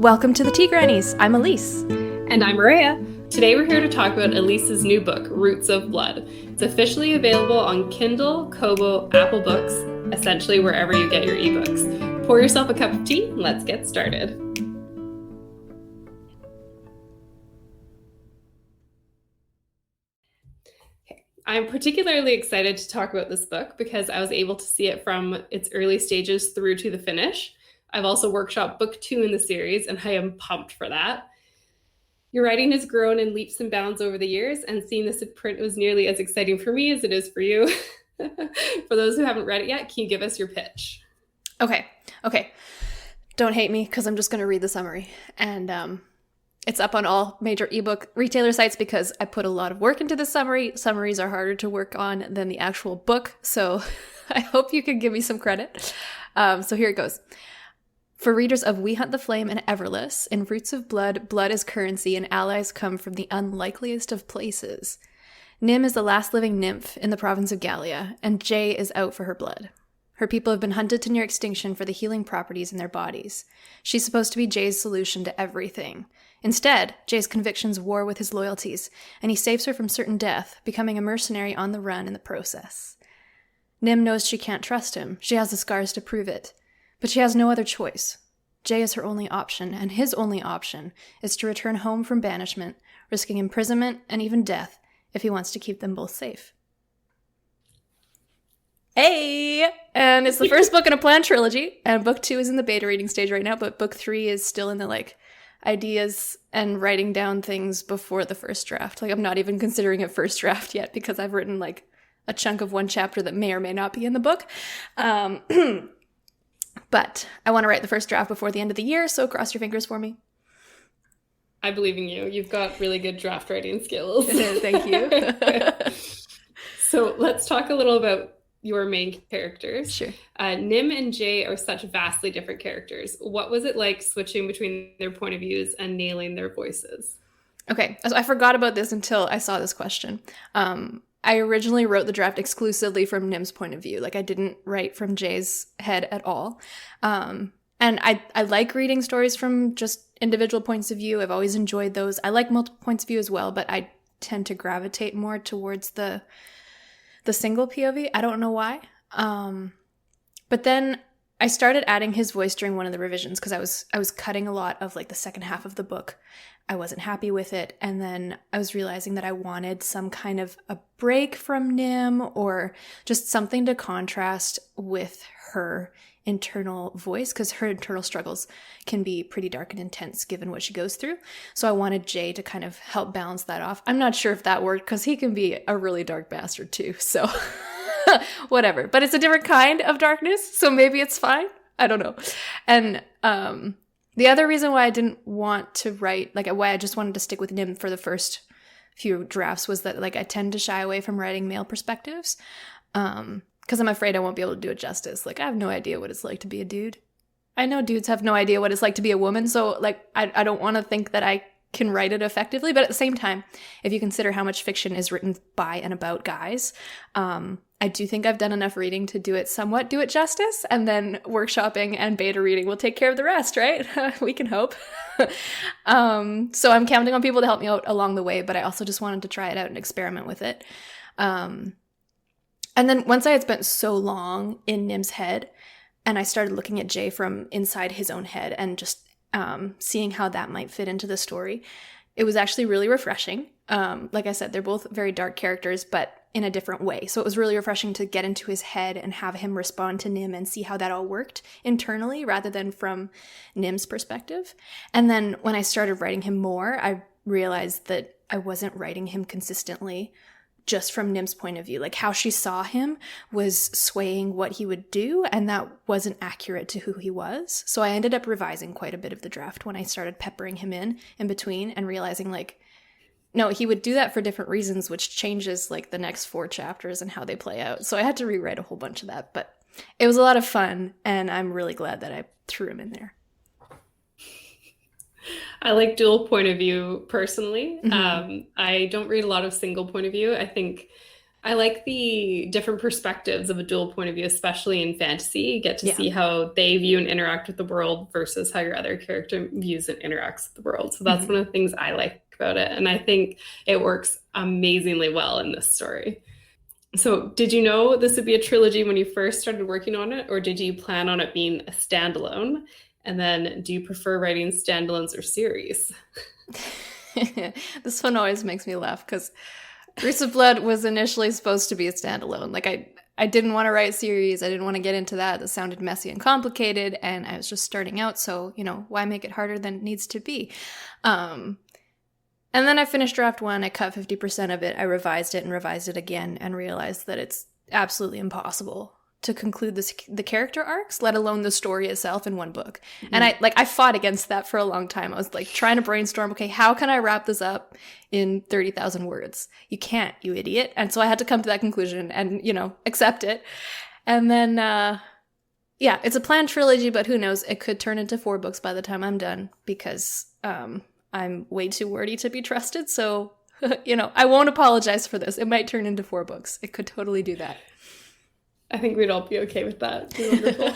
Welcome to the Tea Grannies. I'm Elise. And I'm Maria. Today we're here to talk about Elise's new book, Roots of Blood. It's officially available on Kindle, Kobo, Apple Books, essentially wherever you get your ebooks. Pour yourself a cup of tea and let's get started. I'm particularly excited to talk about this book because I was able to see it from its early stages through to the finish. I've also workshopped book 2 in the series, and I am pumped for that. Your writing has grown in leaps and bounds over the years, and seeing this in print was nearly as exciting for me as it is for you. For those who haven't read it yet, can you give us your pitch? Okay. Don't hate me because I'm just going to read the summary. And it's up on all major ebook retailer sites because I put a lot of work into the summary. Summaries are harder to work on than the actual book, so I hope you can give me some credit. So here it goes. For readers of We Hunt the Flame and Everless, in Roots of Blood, blood is currency and allies come from the unlikeliest of places. Nim is the last living nymph in the province of Gallia, and Jay is out for her blood. Her people have been hunted to near extinction for the healing properties in their bodies. She's supposed to be Jay's solution to everything. Instead, Jay's convictions war with his loyalties, and he saves her from certain death, becoming a mercenary on the run in the process. Nim knows she can't trust him. She has the scars to prove it. But she has no other choice. Jay is her only option, and his only option is to return home from banishment, risking imprisonment and even death if he wants to keep them both safe. Hey! And it's the first book in a planned trilogy, and book 2 is in the beta reading stage right now, but book 3 is still in the, ideas and writing down things before the first draft. I'm not even considering it first draft yet because I've written, a chunk of one chapter that may or may not be in the book. But I want to write the first draft before the end of the year, so cross your fingers for me. I believe in you. You've got really good draft writing skills. Thank you. So let's talk a little about your main characters. Sure. Nim and Jay are such vastly different characters. What was it like switching between their point of views and nailing their voices? Okay, so I forgot about this until I saw this question. I originally wrote the draft exclusively from Nim's point of view. I didn't write from Jay's head at all. And I like reading stories from just individual points of view. I've always enjoyed those. I like multiple points of view as well, but I tend to gravitate more towards the single POV. I don't know why. But then I started adding his voice during one of the revisions because I was cutting a lot of the second half of the book. I wasn't happy with it, and then I was realizing that I wanted some kind of a break from Nim or just something to contrast with her internal voice because her internal struggles can be pretty dark and intense given what she goes through. So I wanted Jay to kind of help balance that off. I'm not sure if that worked because he can be a really dark bastard too, so whatever. But it's a different kind of darkness, so maybe it's fine. I don't know. And the other reason why I didn't want to write, why I just wanted to stick with Nim for the first few drafts was that, I tend to shy away from writing male perspectives because I'm afraid I won't be able to do it justice. I have no idea what it's like to be a dude. I know dudes have no idea what it's like to be a woman, so, I don't want to think that I can write it effectively, but at the same time, if you consider how much fiction is written by and about guys, I do think I've done enough reading to do it justice, and then workshopping and beta reading will take care of the rest, right? We can hope. So I'm counting on people to help me out along the way, but I also just wanted to try it out and experiment with it. And then once I had spent so long in Nim's head, and I started looking at Jay from inside his own head and just seeing how that might fit into the story, it was actually really refreshing. Like I said, they're both very dark characters, but in a different way. So it was really refreshing to get into his head and have him respond to Nim and see how that all worked internally rather than from Nim's perspective. And then when I started writing him more, I realized that I wasn't writing him consistently just from Nim's point of view. How she saw him was swaying what he would do, and that wasn't accurate to who he was. So I ended up revising quite a bit of the draft when I started peppering him in between and realizing no, he would do that for different reasons, which changes the next 4 chapters and how they play out. So I had to rewrite a whole bunch of that, but it was a lot of fun, and I'm really glad that I threw him in there. I like dual point of view personally. Mm-hmm. I don't read a lot of single point of view. I think I like the different perspectives of a dual point of view, especially in fantasy. You get to see how they view and interact with the world versus how your other character views and interacts with the world. So that's one of the things I like about it. And I think it works amazingly well in this story. So did you know this would be a trilogy when you first started working on it, or did you plan on it being a standalone? And then do you prefer writing standalones or series? This one always makes me laugh because Roots of Blood was initially supposed to be a standalone. Like I didn't want to write series. I didn't want to get into that. That sounded messy and complicated, and I was just starting out, so, why make it harder than it needs to be? And then I finished draft 1, I cut 50% of it, I revised it and revised it again, and realized that it's absolutely impossible to conclude the character arcs, let alone the story itself, in one book. Mm-hmm. And I fought against that for a long time. I was like trying to brainstorm, okay, how can I wrap this up in 30,000 words? You can't, you idiot. And so I had to come to that conclusion and, accept it. And then, it's a planned trilogy, but who knows? It could turn into 4 books by the time I'm done, because I'm way too wordy to be trusted. So, I won't apologize for this. It might turn into 4 books. It could totally do that. I think we'd all be okay with that. Wonderful.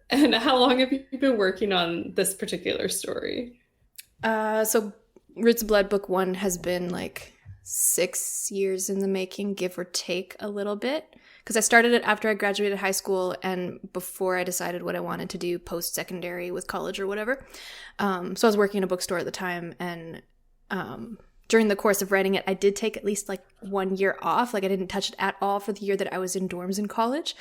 And how long have you been working on this particular story? So Roots of Blood book 1 has been like 6 years in the making, give or take a little bit. Because I started it after I graduated high school and before I decided what I wanted to do post-secondary with college or whatever. So I was working in a bookstore at the time, and during the course of writing it, I did take at least like 1 year off. Like I didn't touch it at all for the year that I was in dorms in college.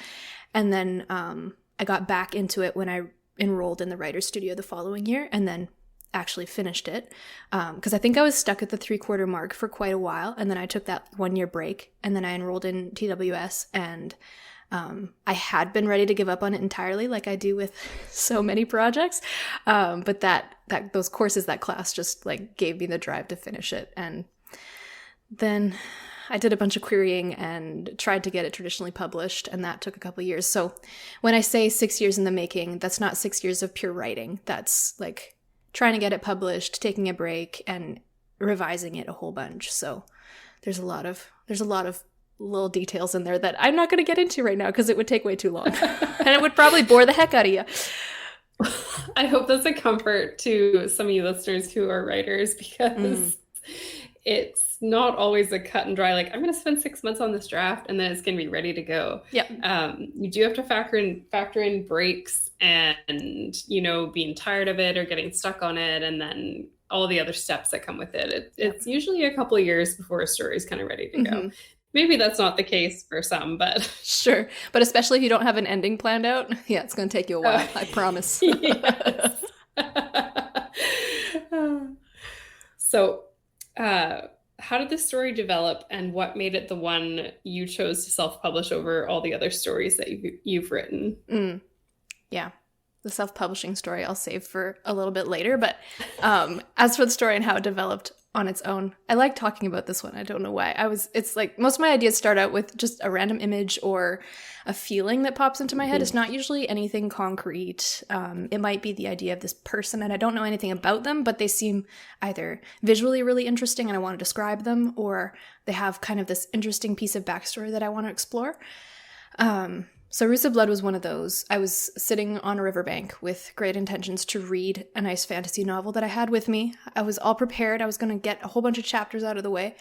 And then I got back into it when I enrolled in the writer's studio the following year, and then actually finished it. Because I think I was stuck at the 3/4 mark for quite a while. And then I took that 1 year break, and then I enrolled in TWS, and I had been ready to give up on it entirely, like I do with so many projects. But those courses, that class just like gave me the drive to finish it. And then I did a bunch of querying and tried to get it traditionally published, and that took a couple of years. So when I say 6 years in the making, that's not 6 years of pure writing. That's like trying to get it published, taking a break, and revising it a whole bunch. So there's a lot of little details in there that I'm not going to get into right now because it would take way too long. And it would probably bore the heck out of you. I hope that's a comfort to some of you listeners who are writers, because it's not always a cut and dry, like, I'm going to spend 6 months on this draft and then it's going to be ready to go. Yeah. You do have to factor in breaks and, being tired of it or getting stuck on it, and then all the other steps that come with it. It's usually a couple of years before a story is kind of ready to go. Maybe that's not the case for some, but... Sure. But especially if you don't have an ending planned out, yeah, it's going to take you a while, I promise. Yes. So, how did this story develop, and what made it the one you chose to self-publish over all the other stories that you've written? Yeah. The self-publishing story I'll save for a little bit later. But as for the story and how it developed on its own, I like talking about this one. I don't know why. It's like most of my ideas start out with just a random image or a feeling that pops into my head. It's not usually anything concrete. It might be the idea of this person, and I don't know anything about them, but they seem either visually really interesting and I want to describe them, or they have kind of this interesting piece of backstory that I want to explore. So Roots of Blood was one of those. I was sitting on a riverbank with great intentions to read a nice fantasy novel that I had with me. I was all prepared. I was going to get a whole bunch of chapters out of the way.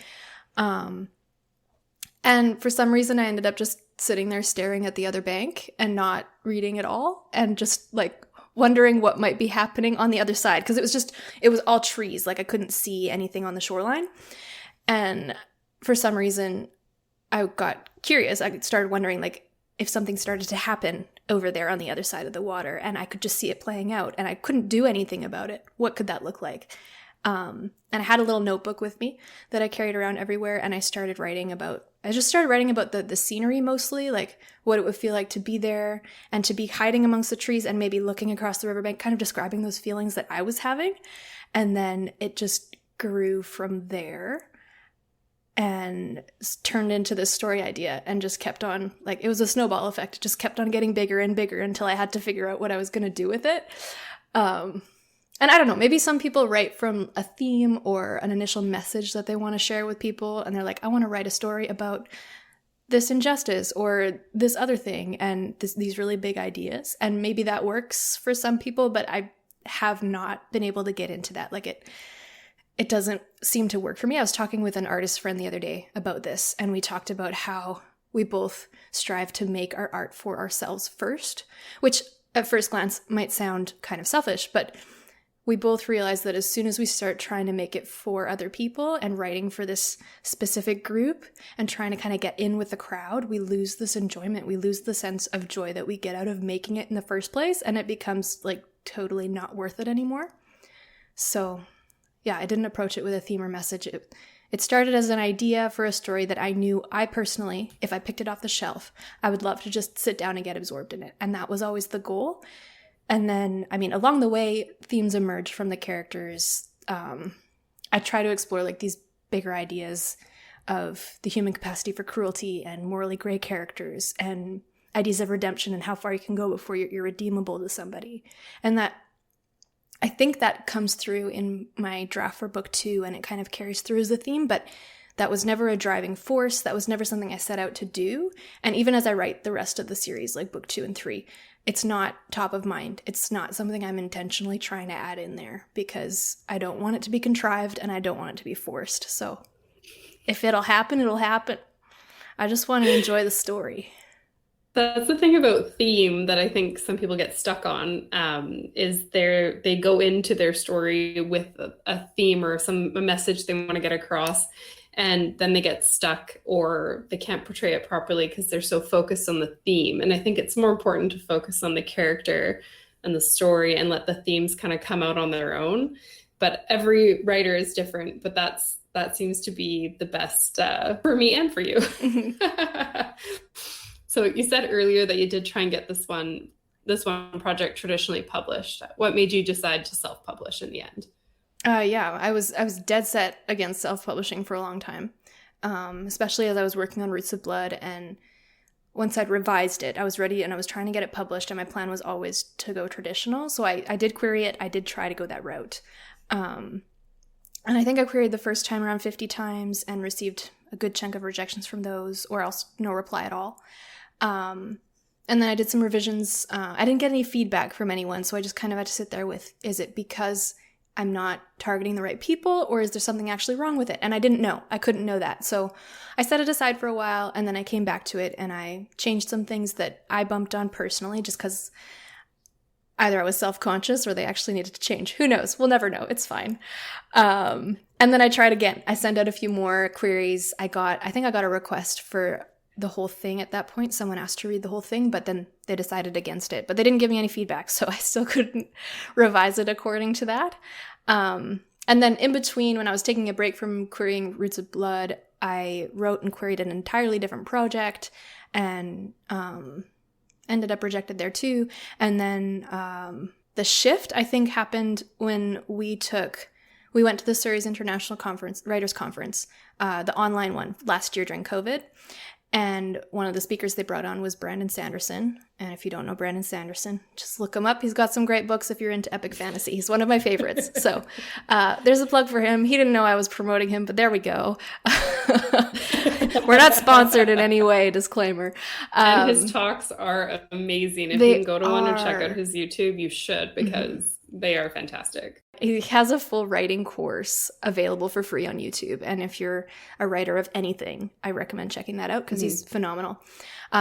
And for some reason, I ended up just sitting there staring at the other bank and not reading at all, and just like wondering what might be happening on the other side, because it was all trees. Like I couldn't see anything on the shoreline. And for some reason, I got curious. I started wondering, like, if something started to happen over there on the other side of the water and I could just see it playing out and I couldn't do anything about it, what could that look like? And I had a little notebook with me that I carried around everywhere, and I just started writing about the scenery mostly, like what it would feel like to be there and to be hiding amongst the trees and maybe looking across the riverbank, kind of describing those feelings that I was having. And then it just grew from there and turned into this story idea and just kept on, like, it was a snowball effect. It just kept on getting bigger and bigger until I had to figure out what I was going to do with it. And I don't know, maybe some people write from a theme or an initial message that they want to share with people. And they're like, I want to write a story about this injustice or this other thing and these really big ideas. And maybe that works for some people, but I have not been able to get into that. Like it doesn't seem to work for me. I was talking with an artist friend the other day about this, and we talked about how we both strive to make our art for ourselves first, which at first glance might sound kind of selfish, but we both realize that as soon as we start trying to make it for other people and writing for this specific group and trying to kind of get in with the crowd, we lose this enjoyment. We lose the sense of joy that we get out of making it in the first place, and it becomes like totally not worth it anymore. So yeah, I didn't approach it with a theme or message. It started as an idea for a story that I knew I personally, if I picked it off the shelf, I would love to just sit down and get absorbed in it. And that was always the goal. And then, I mean, along the way, themes emerge from the characters. I try to explore like these bigger ideas of the human capacity for cruelty and morally gray characters and ideas of redemption and how far you can go before you're irredeemable to somebody. And that, I think that comes through in my draft for book 2, and it kind of carries through as a theme, but that was never a driving force. That was never something I set out to do. And even as I write the rest of the series, like book 2 and 3, it's not top of mind. It's not something I'm intentionally trying to add in there because I don't want it to be contrived and I don't want it to be forced. So if it'll happen, it'll happen. I just want to enjoy the story. That's the thing about theme that I think some people get stuck on, is they go into their story with a theme or a message they want to get across, and then they get stuck or they can't portray it properly because they're so focused on the theme. And I think it's more important to focus on the character and the story and let the themes kind of come out on their own. But every writer is different, but that seems to be the best for me and for you. So you said earlier that you did try and get this one project traditionally published. What made you decide to self-publish in the end? Yeah, I was dead set against self-publishing for a long time, especially as I was working on Roots of Blood. And once I'd revised it, I was ready and I was trying to get it published. And my plan was always to go traditional. So I did query it. I did try to go that route. And I think I queried the first time around 50 times and received a good chunk of rejections from those, or else no reply at all. And then I did some revisions. I didn't get any feedback from anyone, so I just kind of had to sit there with, is it because I'm not targeting the right people, or is there something actually wrong with it? And I didn't know. I couldn't know that. So I set it aside for a while, and then I came back to it, and I changed some things that I bumped on personally just because either I was self-conscious or they actually needed to change. Who knows? We'll never know. It's fine. And then I tried again. I sent out a few more queries. I think I got a request for the whole thing at that point. Someone asked to read the whole thing, but then they decided against it. But they didn't give me any feedback, so I still couldn't revise it according to that. And then in between, when I was taking a break from querying Roots of Blood, I wrote and queried an entirely different project and ended up rejected there too. And then the shift, I think, happened when we went to the Surrey's International Conference, Writers' Conference, the online one last year during COVID. And one of the speakers they brought on was Brandon Sanderson. And if you don't know Brandon Sanderson, just look him up. He's got some great books if you're into epic fantasy. He's one of my favorites. So there's a plug for him. He didn't know I was promoting him, but there we go. We're not sponsored in any way, disclaimer. And his talks are amazing. If you can go to one and check out his YouTube, you should, because they are fantastic. He has a full writing course available for free on YouTube. And if you're a writer of anything, I recommend checking that out because he's phenomenal.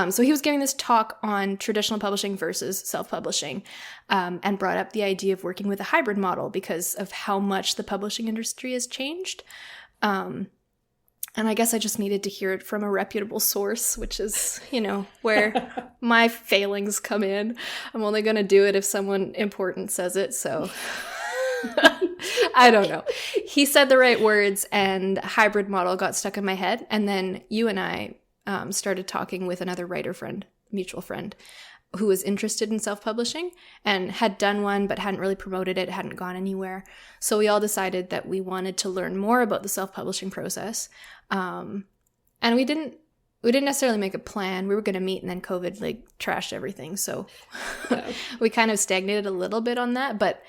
So he was giving this talk on traditional publishing versus self-publishing, and brought up the idea of working with a hybrid model because of how much the publishing industry has changed. And I guess I just needed to hear it from a reputable source, which is, where my failings come in. I'm only going to do it if someone important says it, so I don't know. He said the right words, and hybrid model got stuck in my head. And then you and I started talking with another writer friend, mutual friend, who was interested in self-publishing and had done one but hadn't really promoted it, hadn't gone anywhere. So we all decided that we wanted to learn more about the self-publishing process. And we didn't necessarily make a plan. We were going to meet, and then COVID trashed everything. So we kind of stagnated a little bit on that. But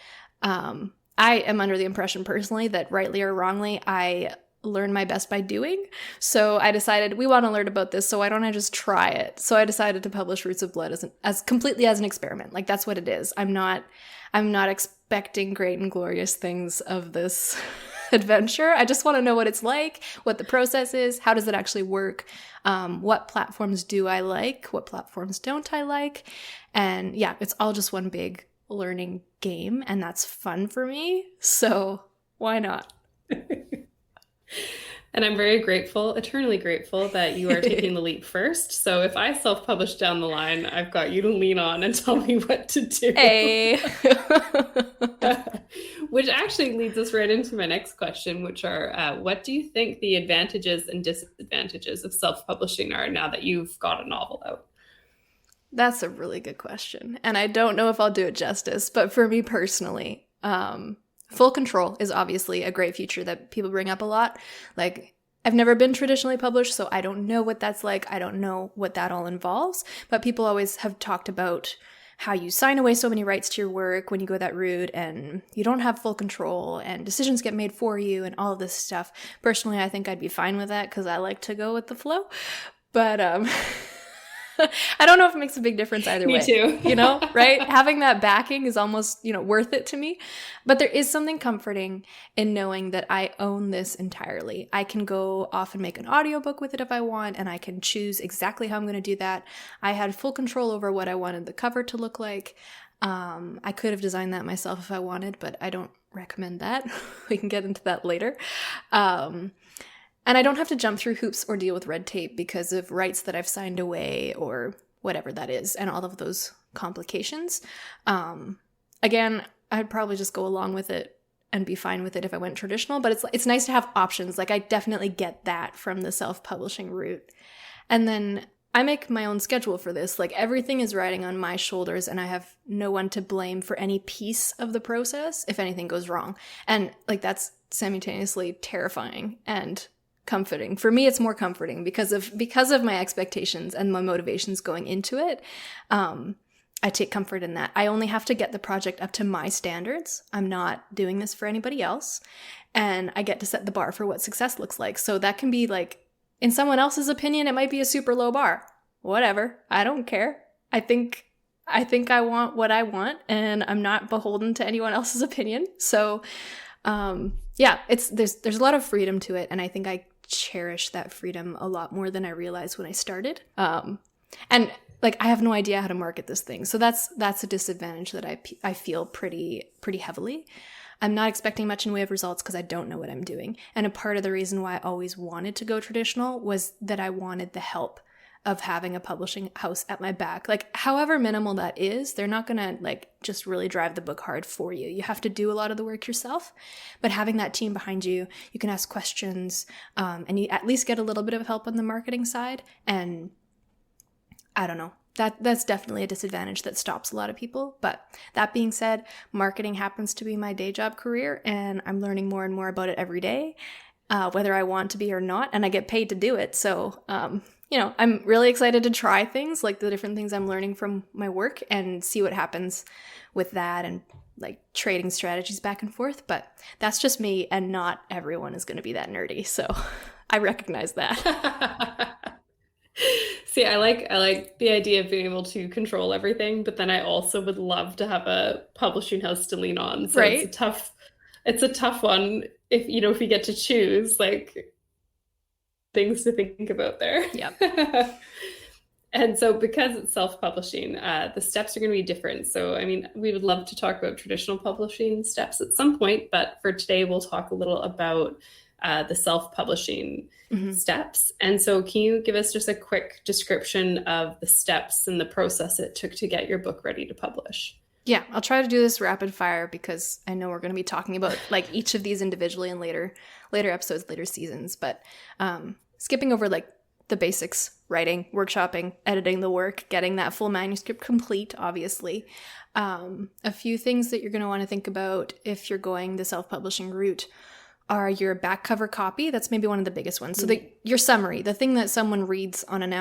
I am under the impression personally that rightly or wrongly, I learn my best by doing. So I decided we want to learn about this, so why don't I just try it? So I decided to publish Roots of Blood as completely as an experiment. Like, that's what it is. I'm not expecting great and glorious things of this adventure. I just want to know what it's like, what the process is, how does it actually work, what platforms do I like, what platforms don't I like, and yeah, it's all just one big learning game, and that's fun for me, so why not? And I'm very grateful, eternally grateful, that you are taking the leap first. So if I self-publish down the line, I've got you to lean on and tell me what to do. Hey. Which actually leads us right into my next question, which are, what do you think the advantages and disadvantages of self-publishing are now that you've got a novel out? That's a really good question. And I don't know if I'll do it justice, but for me personally, full control is obviously a great feature that people bring up a lot. Like, I've never been traditionally published, so I don't know what that's like. I don't know what that all involves. But people always have talked about how you sign away so many rights to your work when you go that route, and you don't have full control, and decisions get made for you, and all of this stuff. Personally, I think I'd be fine with that because I like to go with the flow. But I don't know if it makes a big difference either way. Me too. You know, right? Having that backing is almost, worth it to me. But there is something comforting in knowing that I own this entirely. I can go off and make an audiobook with it if I want, and I can choose exactly how I'm going to do that. I had full control over what I wanted the cover to look like. I could have designed that myself if I wanted, but I don't recommend that. We can get into that later. And I don't have to jump through hoops or deal with red tape because of rights that I've signed away or whatever that is, and all of those complications. Again, I'd probably just go along with it and be fine with it if I went traditional, but it's nice to have options. Like, I definitely get that from the self-publishing route. And then I make my own schedule for this. Like, everything is riding on my shoulders, and I have no one to blame for any piece of the process if anything goes wrong. And that's simultaneously terrifying and comforting. For me, it's more comforting because of my expectations and my motivations going into it. I take comfort in that. I only have to get the project up to my standards. I'm not doing this for anybody else. And I get to set the bar for what success looks like. So that can be in someone else's opinion, it might be a super low bar. Whatever. I don't care. I think I want what I want, and I'm not beholden to anyone else's opinion. So, yeah, there's a lot of freedom to it, and I think I cherish that freedom a lot more than I realized when I started. And I have no idea how to market this thing, so that's a disadvantage that I feel pretty heavily. I'm not expecting much in way of results because I don't know what I'm doing. And a part of the reason why I always wanted to go traditional was that I wanted the help of having a publishing house at my back. However minimal that is, they're not gonna just really drive the book hard for you. You have to do a lot of the work yourself, but having that team behind you, you can ask questions, and you at least get a little bit of help on the marketing side. And I don't know, that's definitely a disadvantage that stops a lot of people. But that being said, marketing happens to be my day job career, and I'm learning more and more about it every day, whether I want to be or not, and I get paid to do it. So, I'm really excited to try things, like the different things I'm learning from my work, and see what happens with that, and trading strategies back and forth. But that's just me, and not everyone is going to be that nerdy. So I recognize that. See, I like the idea of being able to control everything, but then I also would love to have a publishing house to lean on. So right? It's a tough one if you get to choose things to think about there. Yep. And so because it's self-publishing, the steps are going to be different. So, we would love to talk about traditional publishing steps at some point, but for today, we'll talk a little about the self-publishing steps. And so can you give us just a quick description of the steps and the process it took to get your book ready to publish? Yeah, I'll try to do this rapid fire because I know we're going to be talking about each of these individually in later episodes, later seasons. But skipping over the basics: writing, workshopping, editing the work, getting that full manuscript complete, obviously. A few things that you're going to want to think about if you're going the self-publishing route are your back cover copy. That's maybe one of the biggest ones. So your summary, the thing that someone reads on an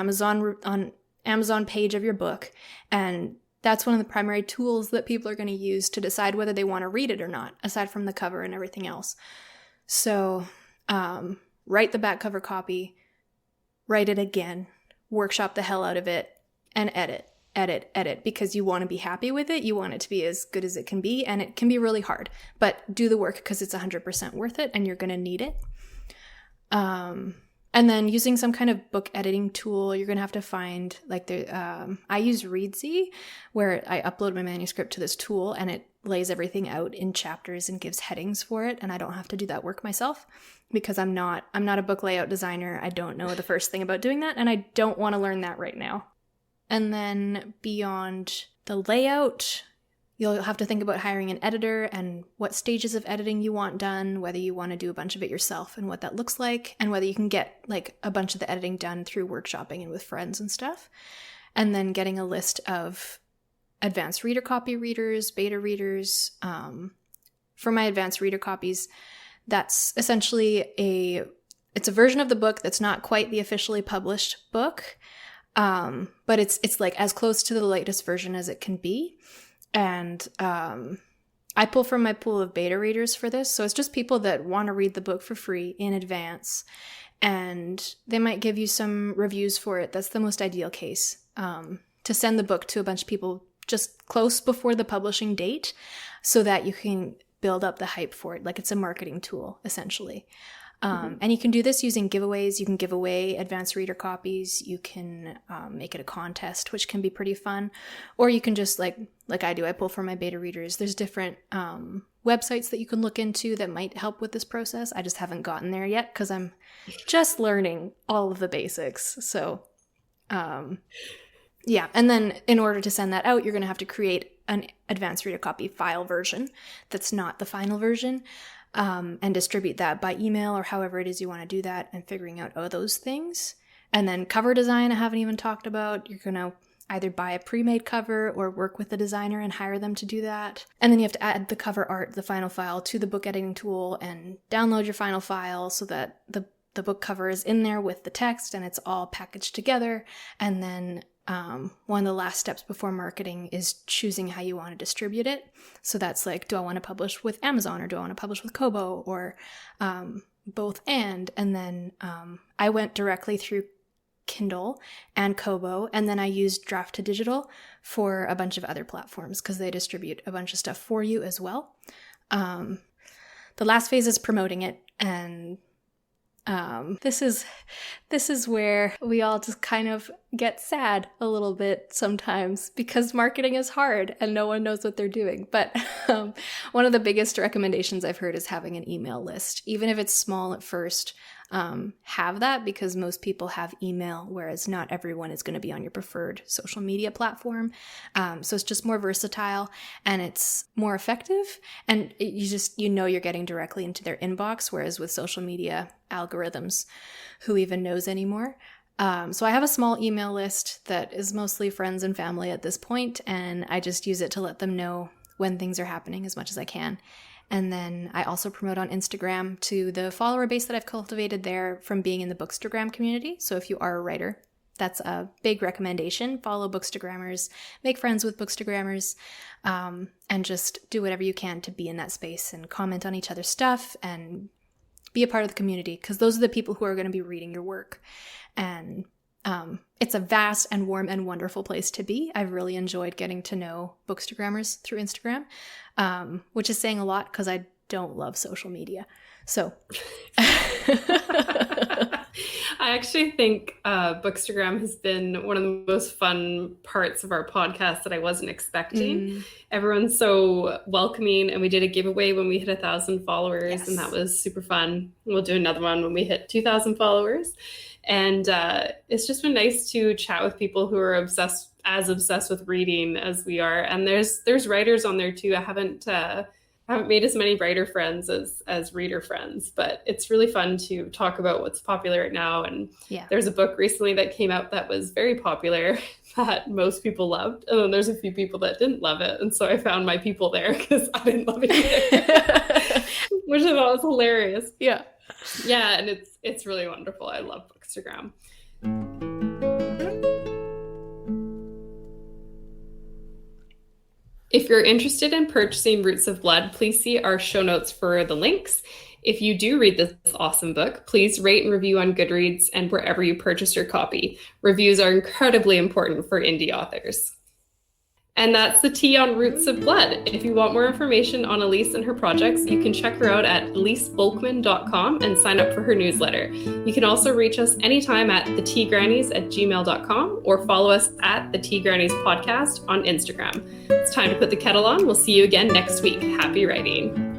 Amazon page of your book, and that's one of the primary tools that people are going to use to decide whether they want to read it or not, aside from the cover and everything else. So write the back cover copy, write it again, workshop the hell out of it, and edit, because you want to be happy with it. You want it to be as good as it can be, and it can be really hard, but do the work because it's 100% worth it and you're going to need it. And then using some kind of book editing tool, you're going to have to find, like, I use Readsy, where I upload my manuscript to this tool and it lays everything out in chapters and gives headings for it. And I don't have to do that work myself because I'm not a book layout designer. I don't know the first thing about doing that, and I don't want to learn that right now. And then beyond the layout, you'll have to think about hiring an editor and what stages of editing you want done, whether you want to do a bunch of it yourself and what that looks like, and whether you can get like a bunch of the editing done through workshopping and with friends and stuff. And then getting a list of advanced reader copy readers, beta readers. For my advanced reader copies, that's essentially it's a version of the book that's not quite the officially published book, but it's like as close to the latest version as it can be. And I pull from my pool of beta readers for this. So it's just people that want to read the book for free in advance. And they might give you some reviews for it. That's the most ideal case, to send the book to a bunch of people just close before the publishing date so that you can build up the hype for it. Like, it's a marketing tool, essentially. And you can do this using giveaways. You can give away advanced reader copies. You can make it a contest, which can be pretty fun. Or you can just, like I do, I pull from my beta readers. There's different websites that you can look into that might help with this process. I just haven't gotten there yet because I'm just learning all of the basics. So, yeah. And then in order to send that out, you're going to have to create an advanced reader copy file version that's not the final version. And distribute that by email or however it is you want to do that, and figuring out those things. And then cover design I haven't even talked about. You're going to either buy a pre-made cover or work with the designer and hire them to do that. And then you have to add the cover art, the final file, to the book editing tool and download your final file so that the book cover is in there with the text and it's all packaged together. And then one of the last steps before marketing is choosing how you want to distribute it. So that's like, do I want to publish with Amazon or do I want to publish with Kobo, or both and then I went directly through Kindle and Kobo, and then I used Draft to Digital for a bunch of other platforms because they distribute a bunch of stuff for you as well. The last phase is promoting it, and this is where we all just kind of get sad a little bit sometimes because marketing is hard and no one knows what they're doing. But one of the biggest recommendations I've heard is having an email list. Even if it's small at first, have that, because most people have email, whereas not everyone is going to be on your preferred social media platform. So it's just more versatile and it's more effective, and you're getting directly into their inbox, whereas with social media algorithms, who even knows anymore? So I have a small email list that is mostly friends and family at this point, and I just use it to let them know when things are happening as much as I can. And then I also promote on Instagram to the follower base that I've cultivated there from being in the Bookstagram community. So if you are a writer, that's a big recommendation. Follow Bookstagrammers, make friends with Bookstagrammers, and just do whatever you can to be in that space and comment on each other's stuff and be a part of the community, because those are the people who are going to be reading your work. And it's a vast and warm and wonderful place to be. I've really enjoyed getting to know Bookstagrammers through Instagram, which is saying a lot because I don't love social media. So I actually think Bookstagram has been one of the most fun parts of our podcast that I wasn't expecting. Everyone's so welcoming, and we did a giveaway when we hit 1,000 followers, yes. And that was super fun. We'll do another one when we hit 2,000 followers. And it's just been nice to chat with people who are obsessed with reading as we are. And there's writers on there too. I haven't made as many writer friends as reader friends, but it's really fun to talk about what's popular right now. And There's a book recently that came out that was very popular that most people loved. And then there's a few people that didn't love it. And so I found my people there because I didn't love it either, which I thought was hilarious. Yeah. Yeah. And it's really wonderful. I love Bookstagram. If you're interested in purchasing Roots of Blood, please see our show notes for the links. If you do read this awesome book, please rate and review on Goodreads and wherever you purchase your copy. Reviews are incredibly important for indie authors. And that's the tea on Roots of Blood. If you want more information on Elise and her projects, you can check her out at elisebolkman.com and sign up for her newsletter. You can also reach us anytime at theteagrannies@gmail.com or follow us at the Tea Grannies Podcast on Instagram. It's time to put the kettle on. We'll see you again next week. Happy writing.